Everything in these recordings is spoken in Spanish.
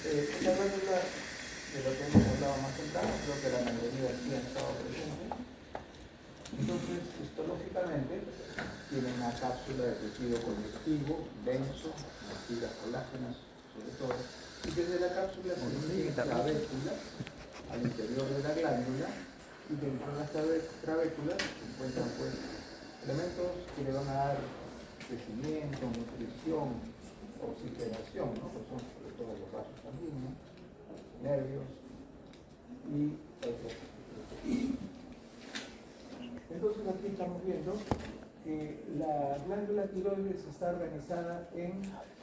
Esta glándula, de lo que hemos hablado más temprano, creo que la mayoría sí han estado presentes. Entonces, histológicamente, tiene una cápsula de tejido conectivo, denso, con fibras colágenas, sobre todo, y desde la cápsula se inicia la trabécula al interior de la glándula, y dentro de las trabéculas se encuentran pues elementos que le van a dar crecimiento, nutrición, oxigenación, ¿no? Que son sobre todo los vasos sanguíneos, nervios y otros. Entonces aquí estamos viendo que la glándula tiroides está organizada en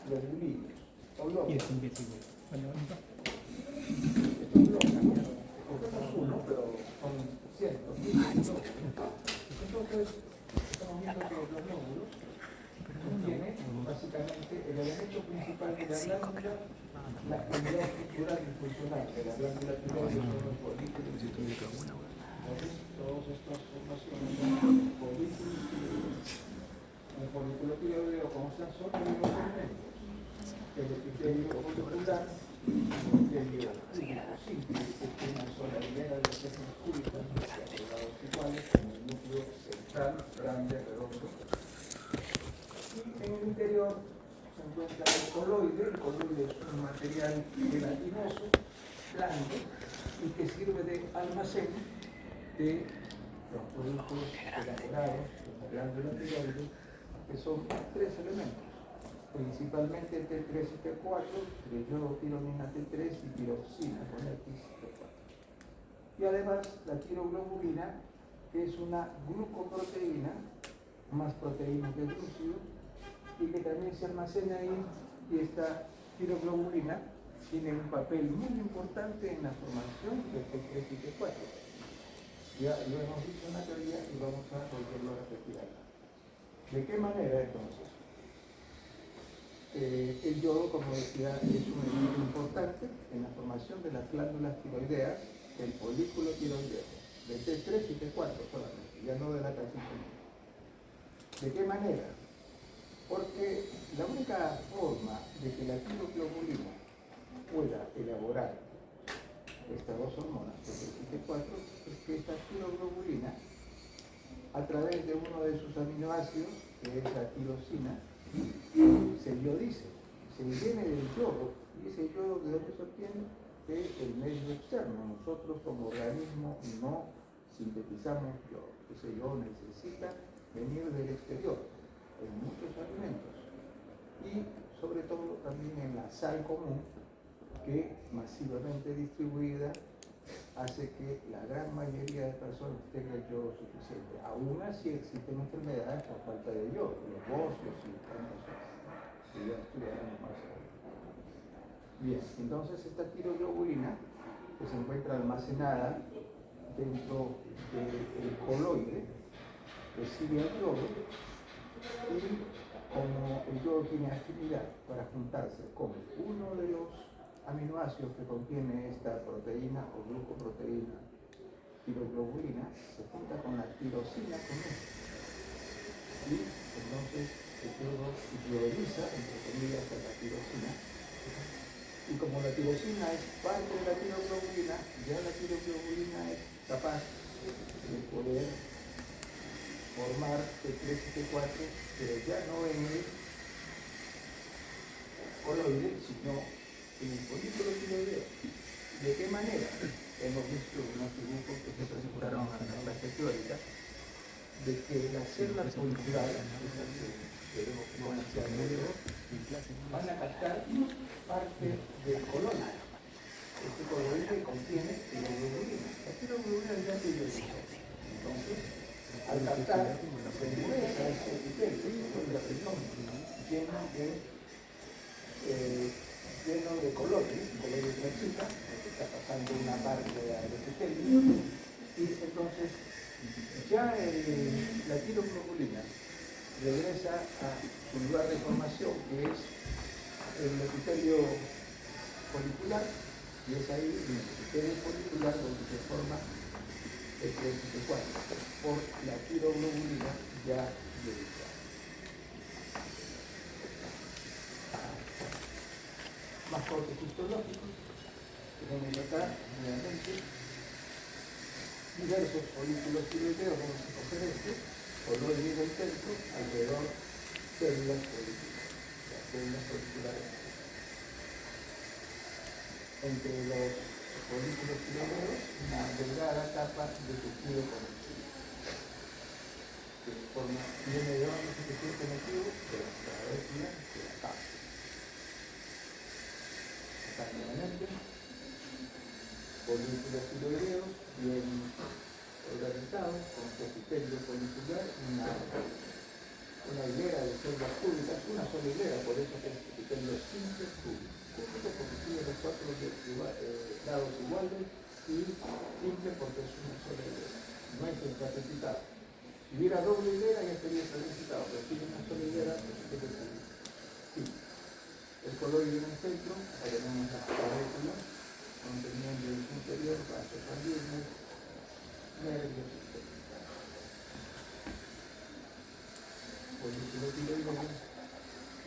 lobulitos o lóbulos. Y es invisible. Estos lóbulos, porque no es uno, pero son cientos, miles de lóbulos. Entonces, estamos viendo que los lóbulos contienen básicamente el elemento principal de la glándula, la actividad estructural y funcional de la glándula tiroides son los folículos tiroideos. Entonces, todas estas formaciones son folículos tiroideos. Un folículo tiroideo, como se son los elementos. El epitelio folicular, el epitelio simple, que tiene una sola hilera de células cúbicas, de lados iguales, con el núcleo central, grande, redondo. Y en el interior se encuentra el coloide. El coloide es un material gelatinoso, blando, y que sirve de almacén de los productos elaborados de la glándula tiroides, que son tres elementos, principalmente T3 y T4, triiodotironina T3 y tiroxina con X T4. Y además la tiroglobulina, que es una glucoproteína, más proteína que glúcido, y que también se almacena ahí, y esta tiroglobulina tiene un papel muy importante en la formación de T3 y T4. Ya lo hemos visto en la teoría y vamos a volverlo a repetir acá. ¿De qué manera entonces? El yodo, como decía, es un elemento importante en la formación de las glándulas tiroideas, del folículo tiroideo, de T3 y T4 solamente, ya no de la casita. ¿De qué manera? Porque la única forma de que la tiroglobulina pueda elaborar estas dos hormonas, T3 y T4, es que esta tiroglobulina, a través de uno de sus aminoácidos, que es la tirosina, se iodice, se llene del yodo, y ese yodo ¿de dónde se obtiene? Del medio externo. Nosotros como organismo no sintetizamos yodo, ese yodo necesita venir del exterior, en muchos alimentos, y sobre todo también en la sal común, que masivamente distribuida hace que la gran mayoría de personas tengan yodo suficiente. Aún así existen enfermedades por falta de yodo, los bocios y tantas cosas, que ya estudiaremos más adelante. Bien, entonces esta tiroglobulina, que se encuentra almacenada dentro del coloide, recibe el yodo, y como el yodo tiene afinidad para juntarse con uno de los aminoácidos que contiene esta proteína o glucoproteína tiroglobulina, se junta con la tirosina común, y entonces el yodo iodiza, entre comillas, a la tirosina, y como la tirosina es parte de la tiroglobulina, ya la tiroglobulina es capaz de poder formar T3 y T4, pero ya no en el coloide, sino en el folículo tiroideo. ¿De qué manera? Hemos visto unos dibujos que se presentaron en la clase teórica, de que las células foliculares, esas que vemos que van hacia el medio, van a captar parte del coloide. Este coloide contiene tiroglobulina. La tiroglobulina ya se iodiza. Entonces, al captar, se ingresa a este epitelio, la presión, lleno de colores, colores transita, está pasando una parte del epitelio, y entonces ya la tiroglobulina regresa a su lugar de formación, que es el epitelio folicular, y es ahí en el epitelio folicular donde se forma el T4 por la tiroglobulina ya dedicada. más cortes histológicos. Tenemos acá, nuevamente, diversos folículos tiroideos, vamos a coger este, coloide del centro, alrededor células folículas, las células foliculares. Entre los folículos tiroideos, una delgada capa de tejido conectivo, que viene de donde ese tejido conectivo, de la clavícula, de la cápsula. Acá nuevamente, folículos tiroideos bien organizados, con su epitelio folicular, una hilera de células cúbicas, una sola hilera, por eso que es epitelio simple cúbico, porque tiene los cuatro lados iguales, y simple porque es una sola hilera, no es estratificado. Si hubiera doble hilera ya estaría estratificado, pero tiene una sola hilera, epitelio cúbico. Sí. El coloide en el centro, acá tenemos la clavícula, conteniendo el interior, vasos sanguíneos, nervios, etc. Folículo tiroideo,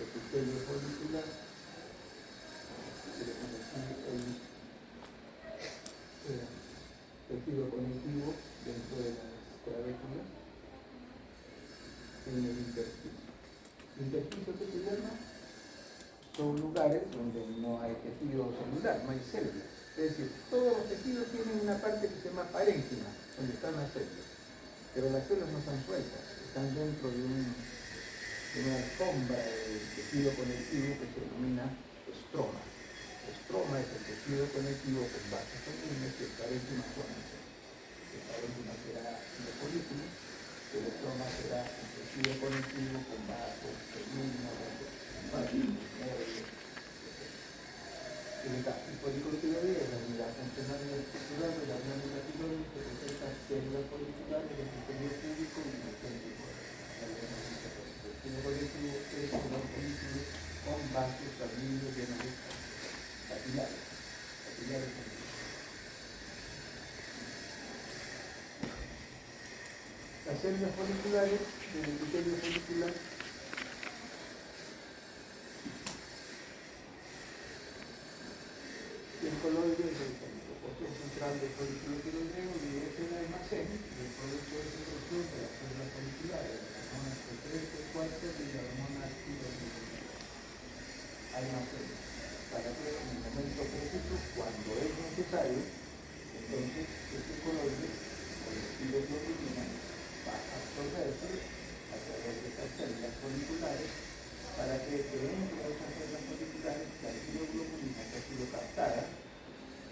epitelio folicular, tenemos aquí el tejido conectivo dentro de las clavículas en el intersticio. Intersticio epiteliano son lugares donde no hay tejido celular, no hay células. Es decir, todos los tejidos tienen una parte que se llama parénquima, donde están las células. Pero las células no están sueltas, están dentro de una alfombra de tejido conectivo que se denomina estroma. Estroma es el tejido conectivo con vasos sanguíneos y el parénquima son las células. El parénquima será el folículo, el estroma será el tejido conectivo con vasos sanguíneos, nervios. El folículo tiroideo es la unidad funcional y estructural de la glándula tiroides que presenta células foliculares del epitelio púbico y del centro. El tejido conectivo es un folículo con vasos sanguíneos llenos de capilares. Las células foliculares del epitelio folicular el coloide es la porción central del folículo tiroideo y es el almacén del producto de secreción de las células foliculares, las hormonas T3, T4 y la hormona tiroidea. Almacén. Para que en el momento preciso, cuando es necesario, entonces este coloide, con el tiroglobulina, va a absorberse a través de estas células foliculares para que dentro de esas células foliculares la tiroglobulina que ha sido captada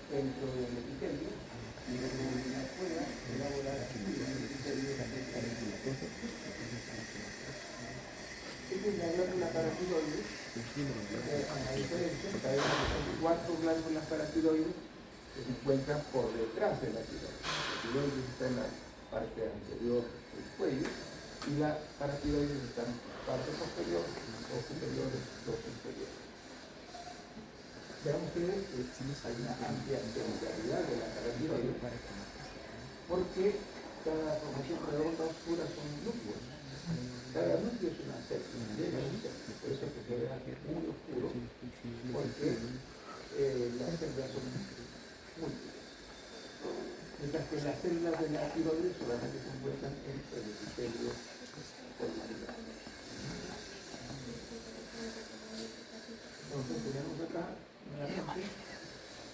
dentro del epitelio y la tiroglobulina pueda elaborar en el epitelio de la célula. Esta es la glándula paratiroides. A diferencia, sabemos que son 4 glándulas paratiroides que se encuentran por detrás de la tiroides. La tiroides está en la parte anterior del cuello y la paratiroides está en la parte posterior o superior de los inferiores. Veamos que hay una amplia similaridad de la paratiroides porque cada formación redonda oscura son núcleos. Cada núcleo es una célula, por eso que se ve aquí muy oscuro, porque las células son múltiples. Mientras que las células de la tiroides solamente se encuentran en el epitelio folicular. Entonces tenemos acá nuevamente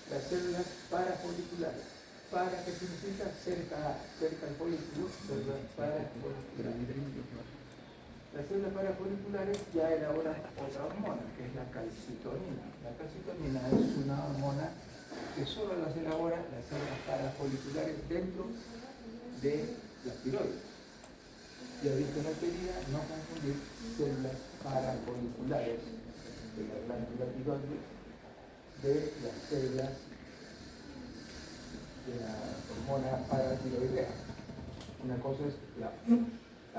las células parafoliculares. Para que significa cerca al folículo, células parafoliculares. Las células parafoliculares ya elaboran otra hormona, que es la calcitonina. La calcitonina es una hormona que solo las elabora las células parafoliculares dentro de la tiroides. Y ha visto la teoría no confundir células parafoliculares de la glándula tiroides de las células de la hormona paratiroidea. Una cosa es la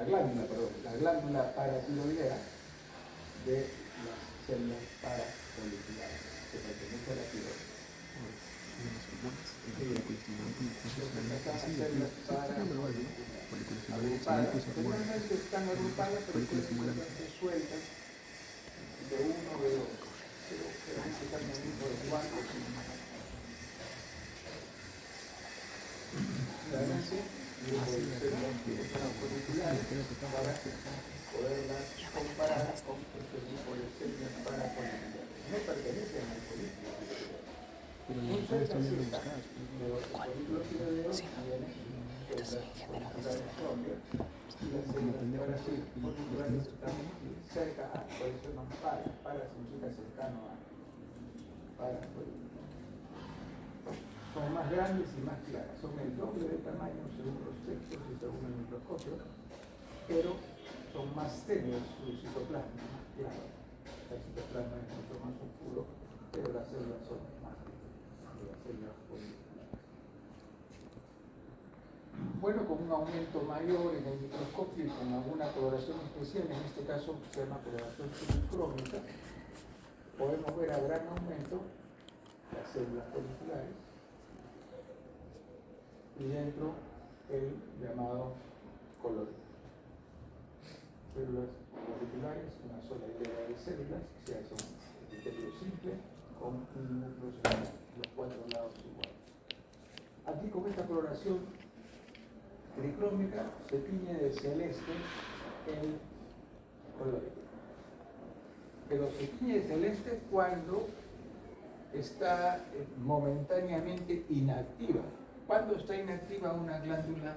glándula paratiroidea de las células parafoliculares que pertenecen a la tiroides. Generalmente están agrupadas, pero pueden ser sueltas de uno o de dos. Pero también tipo de cuartos. Realmente, células parafoliculares para poderlas comparar con este tipo de células parafoliculares. No pertenecen al folículo tiroideo. Muy cerca sí está, pero el folículo tiroideo tiene células folliculares propias y las células parafoliculares están cerca a, por eso no para significa cercano a, para son más grandes y más claras, son el doble de tamaño según los textos y según el microscopio, pero son más tenues su citoplasma, más claro. El citoplasma es mucho más oscuro, pero las células son más claras, las células foliculares. Bueno, con un aumento mayor en el microscopio y con alguna coloración especial, en este caso se llama coloración subcrómica, podemos ver a gran aumento las células foliculares y dentro el llamado color. Células foliculares, una sola hilera de células, que se hace un epitelio simple con un núcleo en los cuatro lados iguales. Aquí con esta coloración tricrómica se tiñe de celeste el color. Pero se tiñe de celeste cuando está momentáneamente inactiva. ¿Cuándo está inactiva una glándula?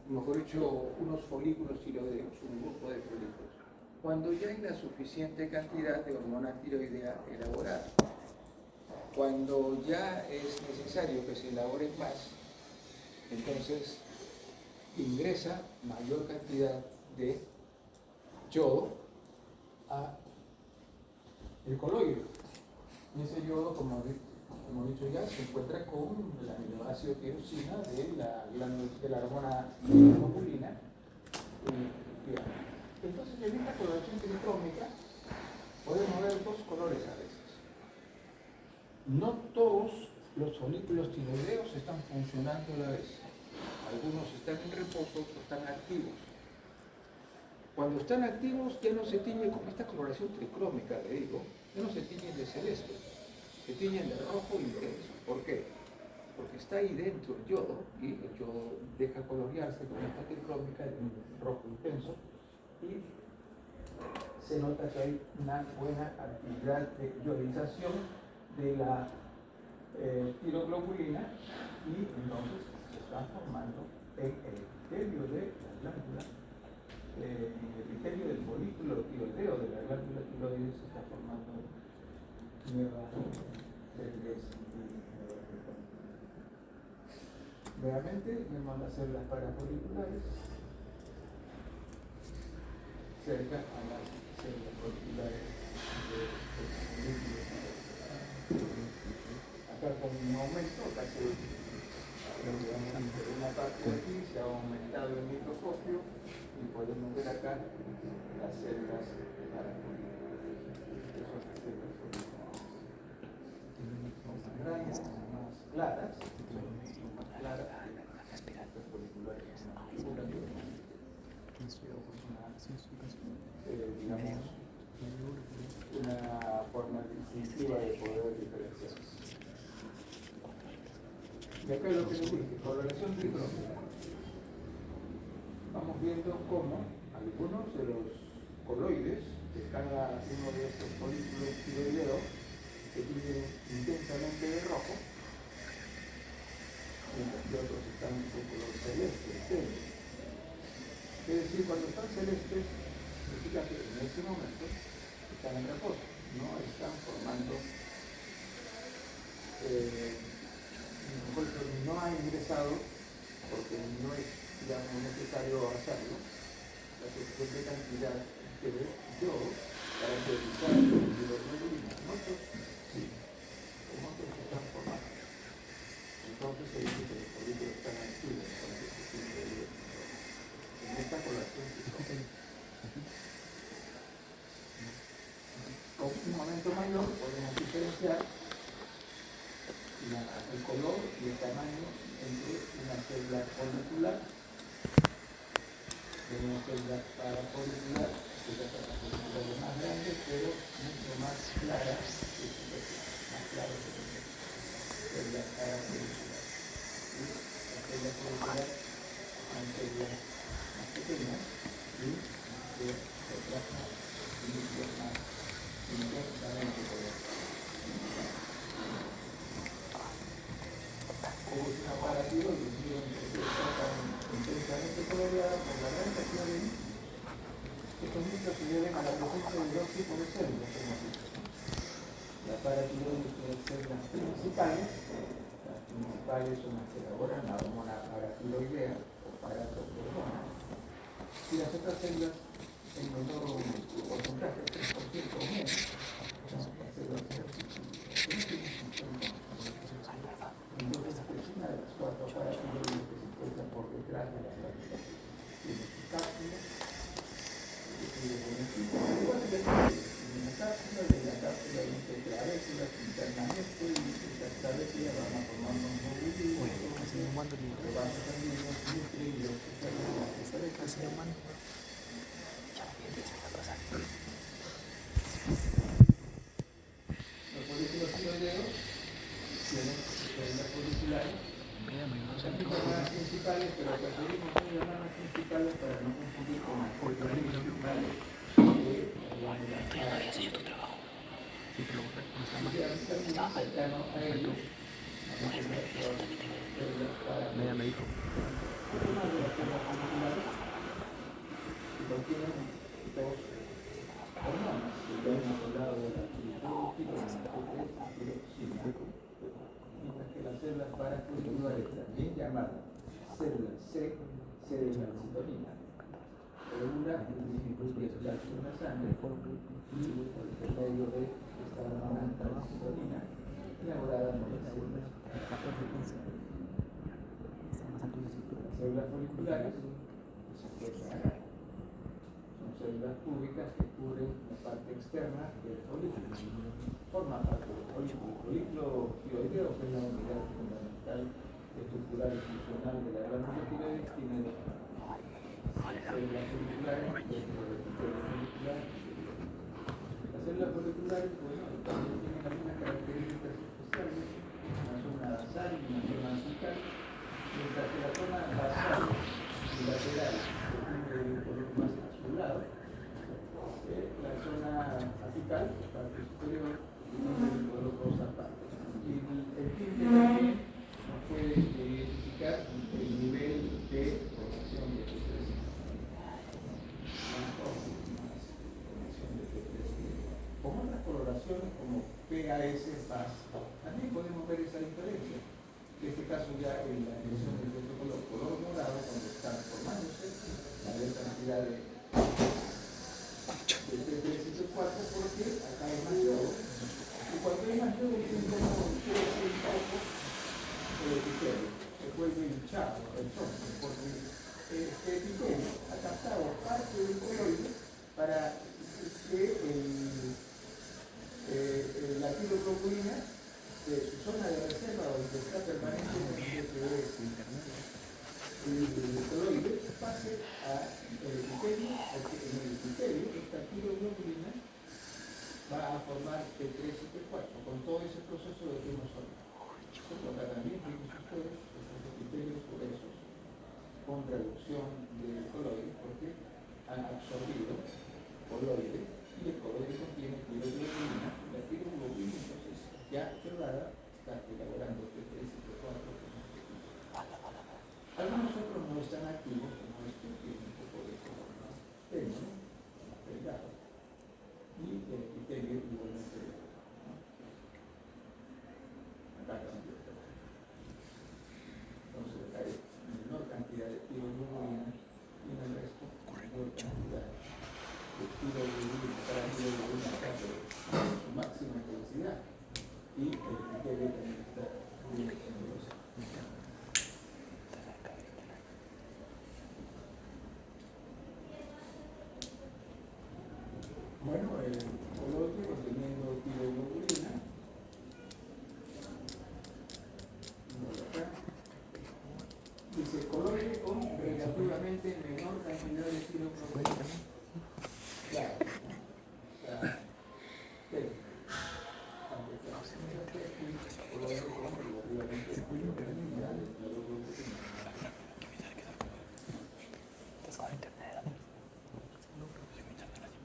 Mejor dicho, unos folículos tiroideos, un grupo de folículos. Cuando ya hay la suficiente cantidad de hormona tiroidea elaborada. Cuando ya es necesario que se elabore más, entonces ingresa mayor cantidad de yodo a el coloide. Y ese yodo, como hemos dicho ya, se encuentra con el aminoácido tirosina de la hormona globulina. Entonces, en esta coloración tricrómica podemos ver dos colores a veces. No todos los folículos tiroideos están funcionando a la vez. Algunos están en reposo, otros están activos. Cuando están activos ya no se tiñe con esta coloración tricrómica, le digo, ya no se tiñen de celeste, se tiñen de rojo intenso. ¿Por qué? Porque está ahí dentro el yodo y el yodo deja colorearse con esta tricrómica de un rojo intenso y se nota que hay una buena actividad de ionización de la tiroglobulina y entonces se está formando en el epitelio de la glándula, en el epitelio del folículo tiroideo de la glándula tiroides se está formando nuevas células. Nuevamente vemos las células parafoliculares cerca a las células folliculares del folículo tiroideo. Acá con un aumento, acá una parte de aquí se ha aumentado el microscopio y podemos ver acá las células parafoliculares. Son las células foliculares. Son más grandes, más claras, las foliculares son más oscuras, digamos, una forma distintiva de poder diferenciarse. Y acá lo que les dije, coloración tricrómica. Vamos viendo cómo algunos de los coloides de cada uno de estos folículos tiroideos se tienen intensamente de rojo, mientras que otros están con color celeste, tenue. Es decir, cuando están celestes, significa que en ese momento están en reposo, no están formando, no ha ingresado, porque no es, digamos, necesario hacerlo, la suficiente cantidad de yodo para utilizar el globulina. Otros sí, como otros están formando. Entonces se dice que los folículos están activos para que se siente bien. En esta coloración con un momento mayor podemos diferenciar el color y el tamaño entre una célula folicular y una célula parafolicular, que es la folicular más grande, pero mucho más clara que su estos mitos se deben a la presencia de dos tipos de células, como dicho. La paratiroides pueden ser las principales son las que elaboran la hormona paratiroidea o paratohormona, y las otras células en menor porcentaje, 3% o menos, son las células ejerciciales. Entonces, es una de las cuatro paratiroides que se encuentran por detrás de la glándula. Tiene su cápsula, igual que una cápsula, de la cápsula hay intravéculas internamente, y estas travéculas van a formar un módulo que van a salir los nutrientes que salen de las travéculas. Los folículos tiroideos tienen células foliculares, también llamadas principales, pero preferimos no llamarlas principales para no confundir con las células principales de la glándula. Cercano a ello, me dijo. Una de las células foliculares contienen dos hormonas, que van a un lado de la tiroxina, mientras que las células parafoliculares, también llamadas células C de la calcitonina, regulan el calcio en la sangre y por medio de esta hormona calcitonina elaborada por las células. Las células foliculares se encuentran acá. Son células cúbicas que cubren la parte externa del folículo. Forma parte del folículo. El folículo tiroideo, que es la unidad fundamental estructural y funcional de la glándula tiroides, tiene dos células foliculares y folliculares. Las células foliculares, bueno, también tienen algunas características especiales, una zona basal y una zona apical, mientras que la zona basal y lateral se cubre de un color más azulado. La zona apical, la parte superior, tiene un color rosa aparte. Y el tinte también nos puede identificar el nivel de formación de T3. Con otras coloraciones como PAS, PAS, también podemos ver esa diferencia. En este caso ya en la dirección del protocolo color morado, cuando está formándose la mayor cantidad de T3 y T4, porque acá hay más yodo. Y cuando hay más yodo, tiene como un poco el epitelio, se vuelve hinchado entonces, porque este epitelio ha captado parte del coloide para que la tiroglobulina de su zona de reserva, donde está permanentemente el coloide, pase al epitelio, en el epitelio esta tiroglobulina va a formar T3 y T4 con todo ese proceso de que hemos hablado. Acá también tienen ustedes estos epitelios gruesos con reducción de coloides porque han absorbido coloides y el coloide contiene tiroglobulina. La tiroglobulina entonces ya quebrada está elaborando T3 y T4. Algunos otros no están activos, como este, tiene un poco de color más tenue, delgado, y el epitelio igualmente delgado. Acá cambió. Entonces hay menor cantidad de tiroglobulina y en el resto mayor cantidad de tiroglobulina para tiroglobulina está de su máxima intensidad y el epitelio también está muy generoso. Bueno, el coloide conteniendo tiroglobulina. Dice coloide con relativamente menor cantidad de tiroglobulina. Claro. Coloide con relativamente menor cantidad de tiroglobulina.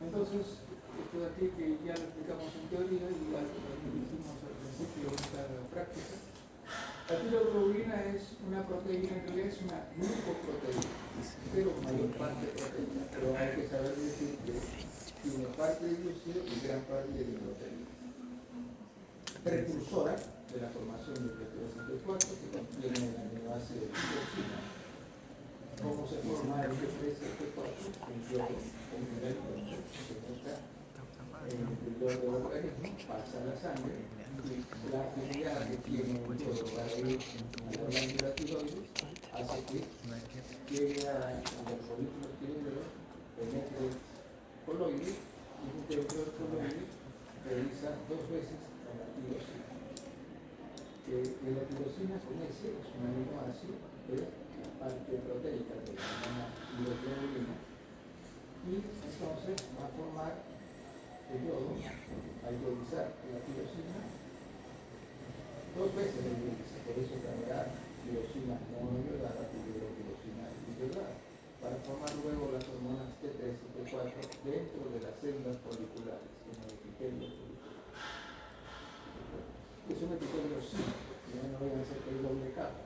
Entonces, esto de aquí que ya lo explicamos en teoría y ya lo hicimos al principio en la práctica, La tiroglobulina es una proteína, en realidad es una glucoproteína, pero mayor parte proteína. Pero hay que saber decir que tiene parte de glúcido y gran parte de proteína. Precursora de la formación del P364 que contiene la aminoácido de tirosina. ¿Cómo se forma el P364? Un yodo, un nivel que se encuentra en el interior del organismo, pasa a la sangre. La afinidad que tiene un yodo para ir a la glándula tiroides hace que llegue a los folículos tiroideos, penetre el coloide y dentro del coloide realiza 2 veces la tirosina. La tirosina con S es un aminoácido de la parte proteica de la tiroglobulina y entonces va a formar el yodo al iodizar la tirosina 2 veces el índice, por eso traerá tirosina monoiodada y tirosina iodada, para formar luego las hormonas T3 y T4 dentro de las células foliculares, en el epitelio folicular. Es un epitelio simple, no voy a hacer que hay doble capa,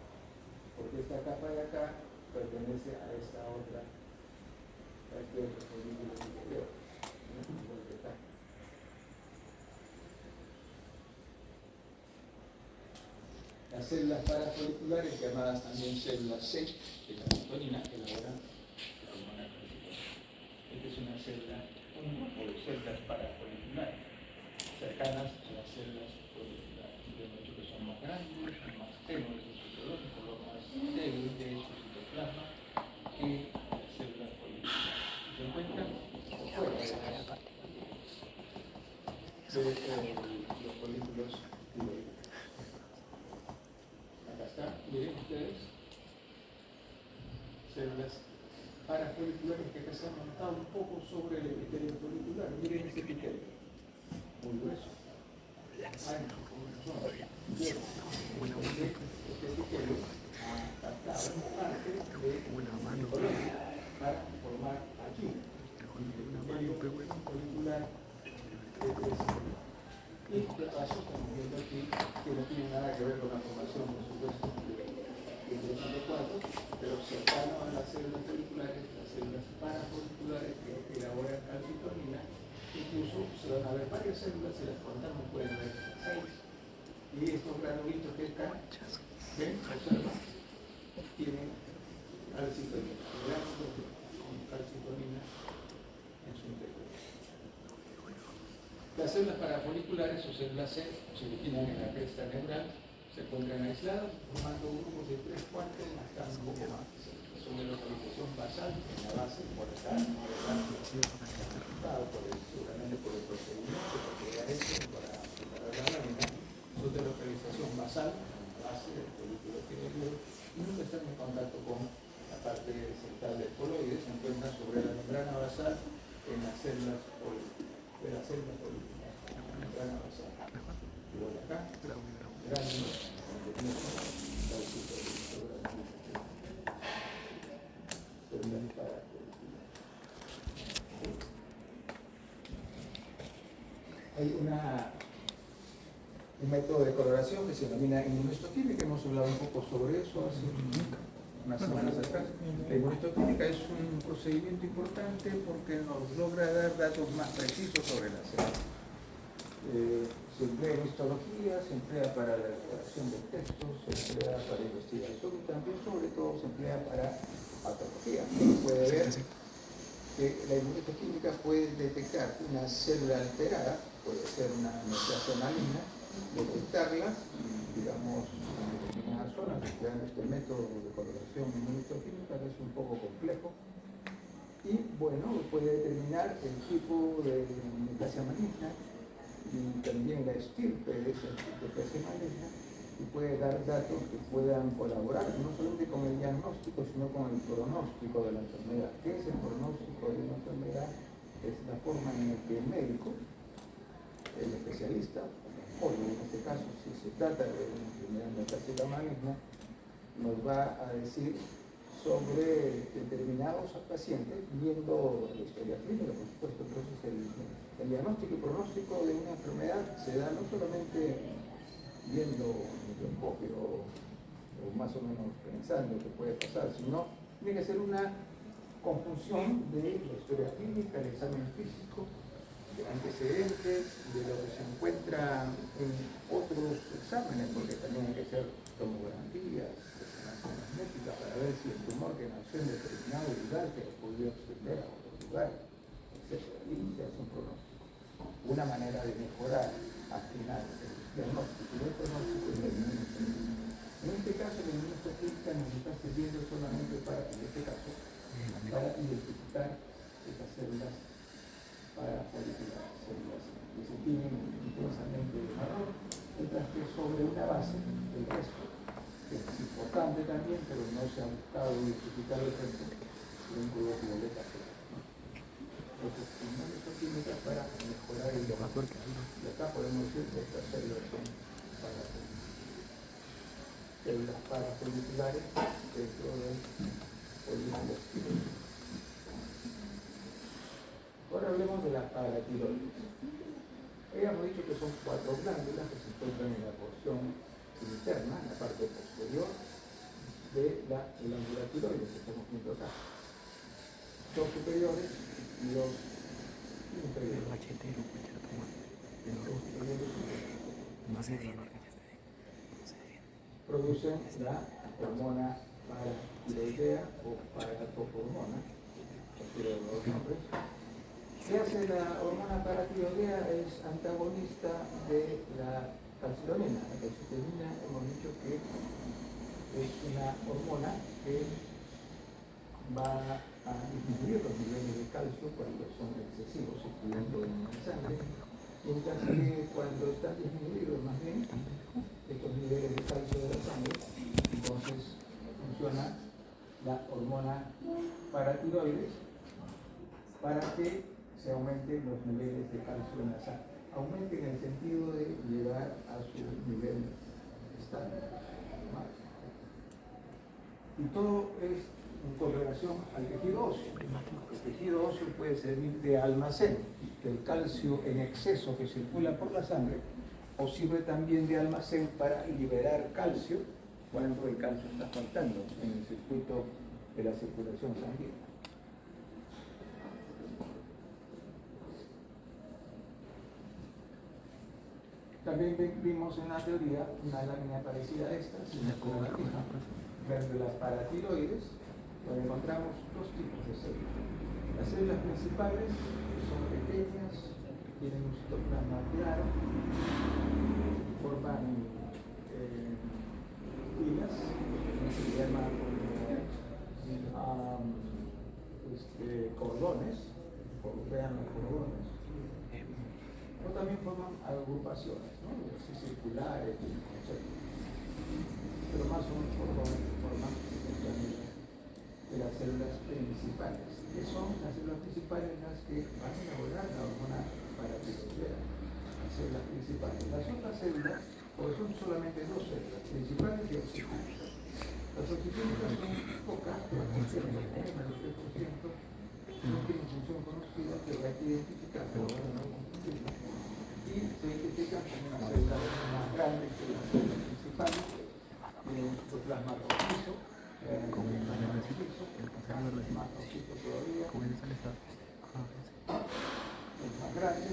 porque esta capa de acá pertenece a esta otra, a este otro folículo interior, igual que acá. Las células parafoliculares, llamadas también células C de la calcitonina, elaboran la hormona calcitonina. Esta es una célula, un grupo de células parafoliculares cercanas a las células foliculares. Hemos dicho que son más grandes, más tenues en su citológico, lo más débil de su citoplasma que las células foliculares. Se encuentran fuera de los folículos tiroides. Acá está, miren ustedes, células parafoliculares que acá se han montado un poco sobre el epitelio folicular. Miren ese epitelio, muy grueso. Ancho, este epitelio ha captado parte de coloide para formar aquí el epitelio folicular de 3. Y de paso estamos viendo aquí que no tiene nada que ver con la formación, por supuesto, de 304, pero cercano a las células foliculares, las células parafoliculares que elaboran calcitonina, incluso se van a ver varias células, se las contamos, pueden ver 6. Y estos granulitos que están, ven, observa, tienen calcitonina, gránulos con calcitonina en su interior. Las células parafoliculares o células C se originan en la cresta neural, se encuentran aisladas, formando grupos de 3 cuartos hasta un poco más. Son de localización basal en la base, por acá, seguramente por el procedimiento, porque era eso para preparar la lámina. Son de localización basal en la base del folículo tiroideo y nunca están en contacto con la parte central del coloide, se encuentran sobre la membrana basal en las células de la célula folicular, la membrana basal. Y por acá, gránulos, hay un método de coloración que se denomina inmunohistoquímica, hemos hablado un poco sobre eso hace unas semanas atrás. La inmunohistoquímica es un procedimiento importante porque nos logra dar datos más precisos sobre la célula. Se emplea en histología, se emplea para la elaboración de textos, se emplea para investigación y también, sobre todo, se emplea para patología. Uno puede ver que la inmunohistoquímica puede detectar una célula alterada, puede ser una mutación maligna, detectarla, digamos, en determinadas zonas, empleando este método de coloración inmunohistoquímica, que es un poco complejo. Y, bueno, puede determinar el tipo de mutación maligna y también la estirpe de esa mutación maligna, y puede dar datos que puedan colaborar no solamente con el diagnóstico, sino con el pronóstico de la enfermedad. ¿Qué es el pronóstico de una enfermedad? Es la forma en la que el médico, el especialista, o en este caso, si se trata de una enfermedad metastásica maligna, nos va a decir sobre determinados pacientes, viendo la historia clínica, por supuesto. Entonces, el diagnóstico y pronóstico de una enfermedad se da no solamente viendo el microscopio o más o menos pensando que puede pasar, sino tiene que ser una conjunción de la historia clínica, el examen físico, de antecedentes, de lo que se encuentra en otros exámenes, porque también hay que hacer tomografías, resonancia magnética, para ver si el tumor que nació en determinado lugar que lo podía extender a otro lugar, etc. Y se hace un pronóstico. Una manera de mejorar, afinar el diagnóstico y el pronóstico es la inmunohistoquímica. En este caso, la inmunohistoquímica nos está sirviendo solamente para, en este caso, para identificar estas células parafolliculares, células que se tienen intensamente de marrón, mientras que sobre una base, el resto, que es importante también, pero no se ha buscado identificar el resto, de un color violeta claro. Entonces, inmunohistoquímica para mejorar el diagnóstico. Y acá podemos decir que estas células son parafoliculares dentro del folículo tiroideo. Ahora hablemos de la paratiroides. Habíamos dicho que son 4 glándulas que se encuentran en la porción interna, en la parte posterior de la glándula tiroides que estamos viendo acá. Dos superiores y dos inferiores. No se defiende. Producen la hormona paratiroidea o paratopormona, cualquiera de los nombres. ¿Qué hace la hormona paratiroidea? Es antagonista de la calcitonina. La calcitonina hemos dicho que es una hormona que va a disminuir los niveles de calcio cuando son excesivos, circulando en la sangre, mientras que cuando están disminuidos más bien estos niveles de calcio de la sangre, entonces funciona la hormona paratiroides para que se aumenten los niveles de calcio en la sangre. Aumenten en el sentido de llegar a su nivel estándar. Y todo es con relación al tejido óseo. El tejido óseo puede servir de almacén del calcio en exceso que circula por la sangre, o sirve también de almacén para liberar calcio cuando el calcio está faltando en el circuito de la circulación sanguínea. También vimos en la teoría una lámina parecida a esta, sin la cromatina, glándulas paratiroides, donde encontramos dos tipos de células. Las células principales, que son pequeñas, tienen un citoplasma claro, forman filas, que se llaman cordones, vean los cordones, o también forman agrupaciones, ¿no? Así circulares, etc. Pero más son cordones que forman de las células principales, que son las células principales las que van a elaborar la hormona paratiroidea, las células principales. Las otras células, porque son solamente dos células, principales y oxigénicas. Las oxigénicas son pocas, menos del 3%, no tienen función conocida, pero hay que identificarlas para no confundirlas. Y se identifican como una célula más grande que las células principales, tiene un citoplasma rojizo, más rojizo todavía, es más grande.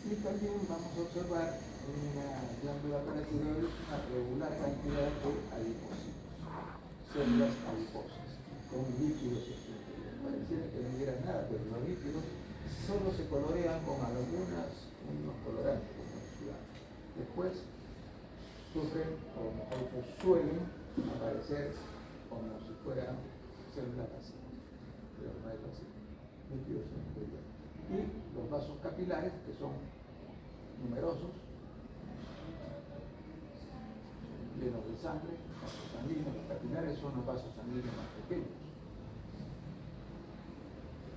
Y también vamos a observar en una glándula paratiroides una regular cantidad de adipocitos, células adiposas, con lípidos exteriores. Pareciera que no hubiera nada, pero los lípidos solo se colorean con unos colorantes, como el ciudad. Después sufren, o mejor dicho, suelen aparecer como si fueran células vacías, pero no es así, lípidos exteriores. Y los vasos capilares, que son numerosos, llenos de sangre, vasos sanguíneos. Los capilares son los vasos sanguíneos más pequeños.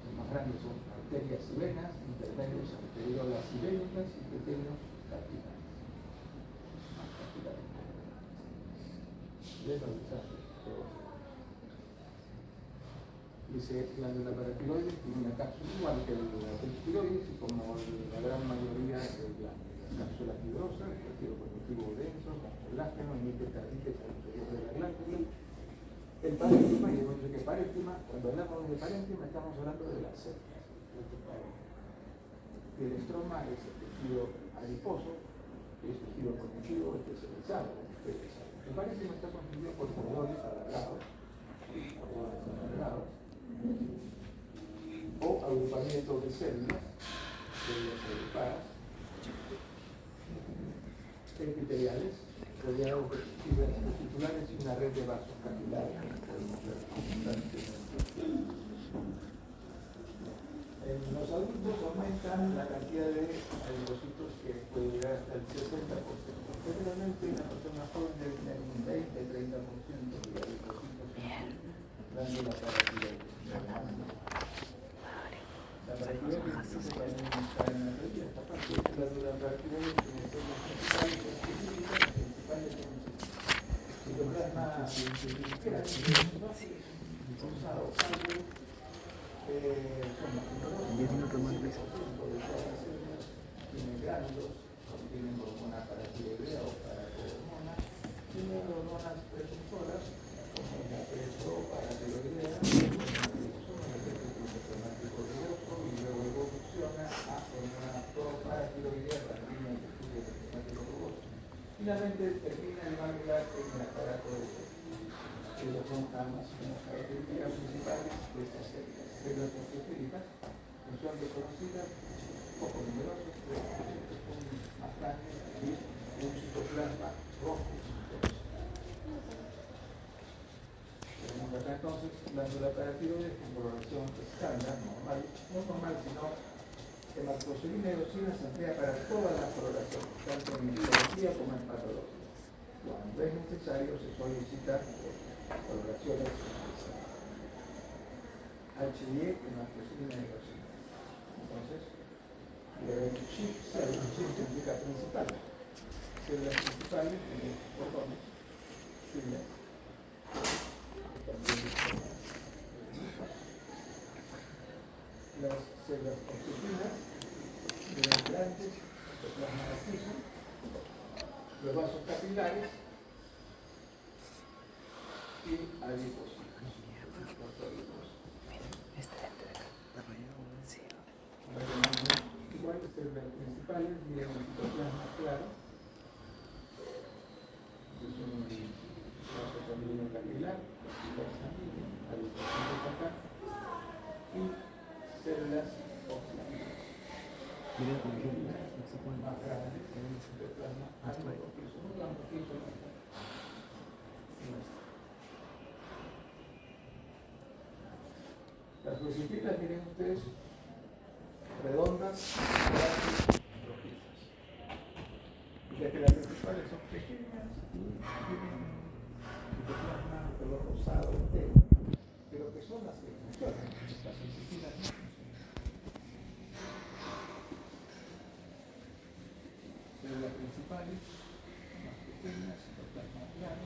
Los más grandes son arterias y venas, intermedios arteriolas y venicas y pequeños capilares. Más capilares. Llenos de sangre, todos. Dice glándula paratiroides tiene una cápsula igual que la tiroides y como la gran mayoría de glándulas, cápsula la fibrosa, el tejido conectivo denso, con colágeno, emite carriles al interior de la glándula. El parénquima, y hemos dicho que parénquima, cuando hablamos de parénquima estamos hablando de las células. Y el estroma es el tejido adiposo, que es tejido conectivo especializado. El parénquima está constituido por cordones alargados, o agrupamientos de células agrupadas, epiteliales, rodeados de fibras tubulares y una red de vasos capilares. En los adultos aumentan la cantidad de adipocitos que puede llegar hasta el 60%. Generalmente una persona joven debe tener un 20-30% de adipocitos en su glándula paratiroides. La paratiroides también está en la teoría, esta parte de la glándula paratiroides tiene células principales específicas, principales citoplasma rosado, tienen gránulos, tienen hormona paratiroidea o paracohormona, tienen hormonas precursores como la presoparatiroidea, y luego evoluciona a hormona proparatiroidea para el estudio del sistema rugoso. Finalmente termina el manular en la paracohormona. Esas son ambas las características principales de estas células fosfolípicas, que son desconocidas, poco numerosos, pero son más grandes y un citoplasma rojo. Tenemos acá entonces glándula paratiroides con coloración estándar, normal, no normal, sino que la hematoxilina y eosina se emplea para todas las coloraciones, tanto en histología como en patología. Cuando es necesario se solicita coloraciones HDE y hematoxilina y eosina. Entonces, chip significa principal. Células principales tienen botones, filas, las células oxígenas, los grandes, los plasma rojizo, los vasos capilares y adipocitos. Igual que células principales, miren el citoplasma claro, es un vaso sanguíneo capilar, adipocitos acá, y células oxígenas. Más grandes, el citoplasma rojizo, un gran rojizo. Las rosifilas, miren ustedes, redondas, grandes, rojizas. Ya que las principales son pequeñas y tienen citoplasma de color rosado entero, pero que son las que funcionan. Las rosifilas no funcionan. Células principales, más pequeñas, citoplasma claro,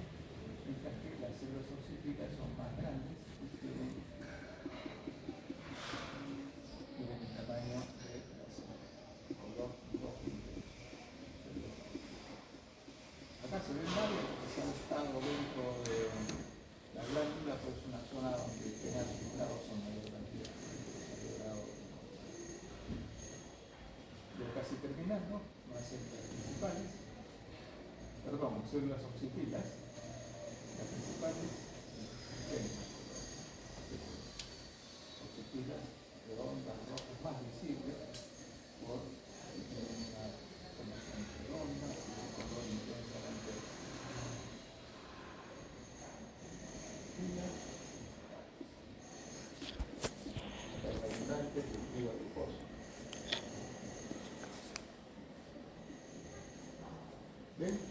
mientras que las células rosíficas son más grandes y tienen el tamaño de las color rojo. Acá se ven varios que se han estado dentro de la glándula, pues es una zona donde tienen acumulados en mayor cantidad. Ya casi terminando, las células principales, perdón, células oxifilas, las principales, oxifilas redondas, rojas, más visibles, por una formación redonda y un color intensamente abundante, tejido adiposo. ¿Ven?